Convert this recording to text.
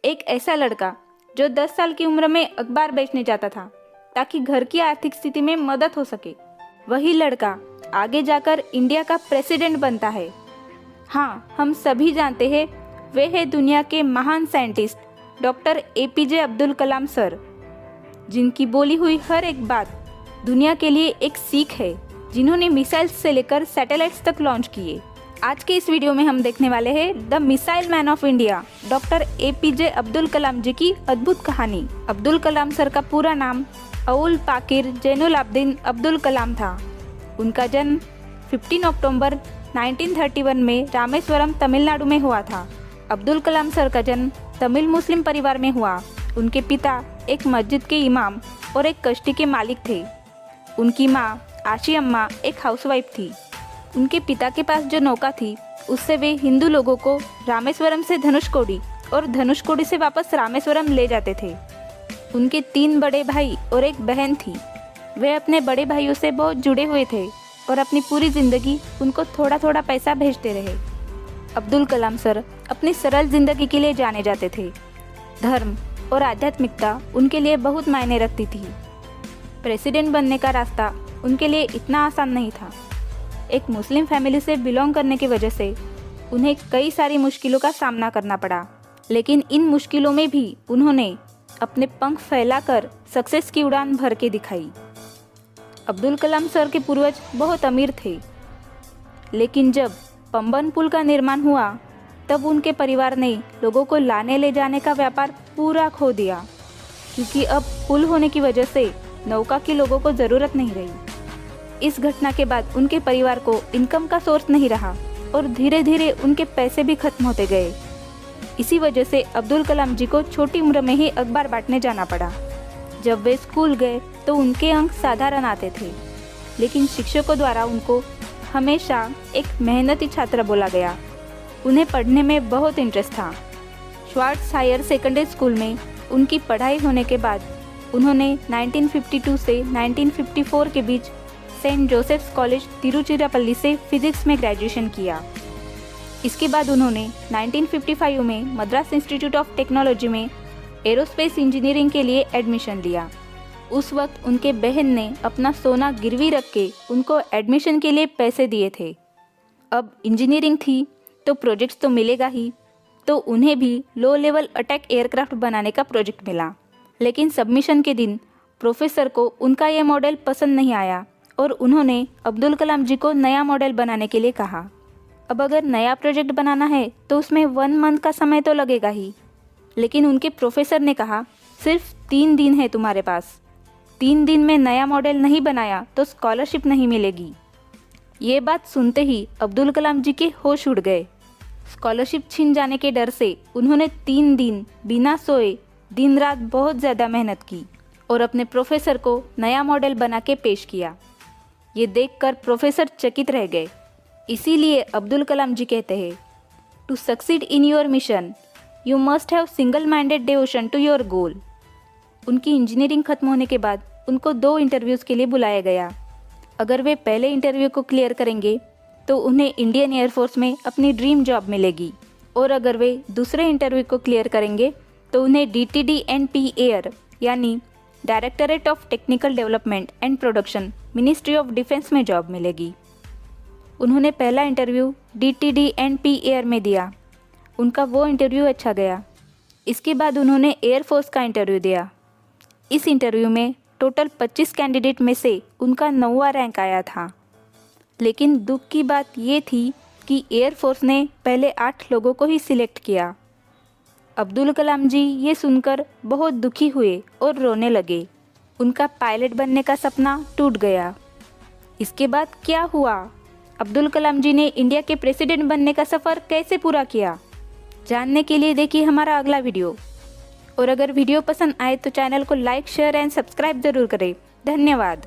एक ऐसा लड़का जो 10 साल की उम्र में अखबार बेचने जाता था ताकि घर की आर्थिक स्थिति में मदद हो सके, वही लड़का आगे जाकर इंडिया का प्रेसिडेंट बनता है। हाँ, हम सभी जानते हैं वे है दुनिया के महान साइंटिस्ट डॉक्टर एपीजे अब्दुल कलाम सर, जिनकी बोली हुई हर एक बात दुनिया के लिए एक सीख है, जिन्होंने मिसाइल्स से लेकर सैटेलाइट्स तक लॉन्च किए। आज के इस वीडियो में हम देखने वाले हैं the missile man of India doctor APJ Abdul Kalam ji की अद्भुत कहानी। अब्दुल कलाम सर का पूरा नाम अउल पाकिर जैनुल आब्दीन अब्दुल कलाम था। उनका जन्म 15 अक्टूबर 1931 में रामेश्वरम तमिलनाडु में हुआ था। अब्दुल कलाम सर का जन्म तमिल मुस्लिम परिवार में हुआ। उनके पिता एक मस्जिद के इमाम और एक कश्ती के मालिक थे। उनकी माँ आशी अम्मा एक हाउसवाइफ थी। उनके पिता के पास जो नौका थी उससे वे हिंदू लोगों को रामेश्वरम से धनुषकोडी और धनुषकोडी से वापस रामेश्वरम ले जाते थे। उनके 3 बड़े भाई और एक बहन थी। वे अपने बड़े भाइयों से बहुत जुड़े हुए थे और अपनी पूरी जिंदगी उनको थोड़ा थोड़ा पैसा भेजते रहे। अब्दुल कलाम सर अपनी सरल जिंदगी के लिए जाने जाते थे। धर्म और आध्यात्मिकता उनके लिए बहुत मायने रखती थी। प्रेसिडेंट बनने का रास्ता उनके लिए इतना आसान नहीं था। एक मुस्लिम फैमिली से बिलोंग करने की वजह से उन्हें कई सारी मुश्किलों का सामना करना पड़ा, लेकिन इन मुश्किलों में भी उन्होंने अपने पंख फैलाकर सक्सेस की उड़ान भर के दिखाई। अब्दुल कलाम सर के पूर्वज बहुत अमीर थे, लेकिन जब पंबन पुल का निर्माण हुआ तब उनके परिवार ने लोगों को लाने ले जाने का व्यापार पूरा खो दिया, क्योंकि अब पुल होने की वजह से नौका की लोगों को ज़रूरत नहीं रही। इस घटना के बाद उनके परिवार को इनकम का सोर्स नहीं रहा और धीरे धीरे उनके पैसे भी खत्म होते गए। इसी वजह से अब्दुल कलाम जी को छोटी उम्र में ही अखबार बांटने जाना पड़ा। जब वे स्कूल गए तो उनके अंक साधारण आते थे, लेकिन शिक्षकों द्वारा उनको हमेशा एक मेहनती छात्र बोला गया। उन्हें पढ़ने में बहुत इंटरेस्ट था। श्वार्ट्स हायर सेकेंडरी स्कूल में उनकी पढ़ाई होने के बाद उन्होंने 1952 से 1954 के बीच सेंट जोसेफ्स कॉलेज तिरुचिरापल्ली से फिजिक्स में ग्रेजुएशन किया। इसके बाद उन्होंने 1955 में मद्रास इंस्टीट्यूट ऑफ टेक्नोलॉजी में एरोस्पेस इंजीनियरिंग के लिए एडमिशन लिया। उस वक्त उनके बहन ने अपना सोना गिरवी रख के उनको एडमिशन के लिए पैसे दिए थे। अब इंजीनियरिंग थी तो प्रोजेक्ट्स तो मिलेगा ही, तो उन्हें भी लो लेवल अटैक एयरक्राफ्ट बनाने का प्रोजेक्ट मिला। लेकिन सबमिशन के दिन प्रोफेसर को उनका ये मॉडल पसंद नहीं आया और उन्होंने अब्दुल कलाम जी को नया मॉडल बनाने के लिए कहा। अब अगर नया प्रोजेक्ट बनाना है तो उसमें 1 मंथ का समय तो लगेगा ही, लेकिन उनके प्रोफेसर ने कहा सिर्फ 3 दिन है तुम्हारे पास। 3 दिन में नया मॉडल नहीं बनाया तो स्कॉलरशिप नहीं मिलेगी। ये बात सुनते ही अब्दुल कलाम जी के होश उड़ गए। स्कॉलरशिप छीन जाने के डर से उन्होंने 3 दिन बिना सोए दिन रात बहुत ज़्यादा मेहनत की और अपने प्रोफेसर को नया मॉडल बना के पेश किया। ये देखकर प्रोफेसर चकित रह गए। इसीलिए अब्दुल कलाम जी कहते हैं, to succeed in your mission you must have single minded devotion to your goal. उनकी इंजीनियरिंग खत्म होने के बाद उनको 2 इंटरव्यूज़ के लिए बुलाया गया। अगर वे पहले इंटरव्यू को क्लियर करेंगे तो उन्हें इंडियन एयरफोर्स में अपनी ड्रीम जॉब मिलेगी, और अगर वे दूसरे इंटरव्यू को क्लियर करेंगे तो उन्हें DTDNP एयर यानी directorate of technical development and production ministry of defence में जॉब मिलेगी। उन्होंने पहला इंटरव्यू DTDNP एयर में दिया। उनका वो इंटरव्यू अच्छा गया। इसके बाद उन्होंने एयरफोर्स का इंटरव्यू दिया। इस इंटरव्यू में टोटल 25 कैंडिडेट में से उनका 9वां रैंक आया था। लेकिन दुख की बात ये थी कि एयरफोर्स ने पहले 8 लोगों को ही सिलेक्ट किया। अब्दुल कलाम जी ये सुनकर बहुत दुखी हुए और रोने लगे। उनका पायलट बनने का सपना टूट गया। इसके बाद क्या हुआ? अब्दुल कलाम जी ने इंडिया के प्रेसिडेंट बनने का सफ़र कैसे पूरा किया? जानने के लिए देखिए हमारा अगला वीडियो। और अगर वीडियो पसंद आए तो चैनल को लाइक, शेयर एंड सब्सक्राइब ज़रूर करें। धन्यवाद।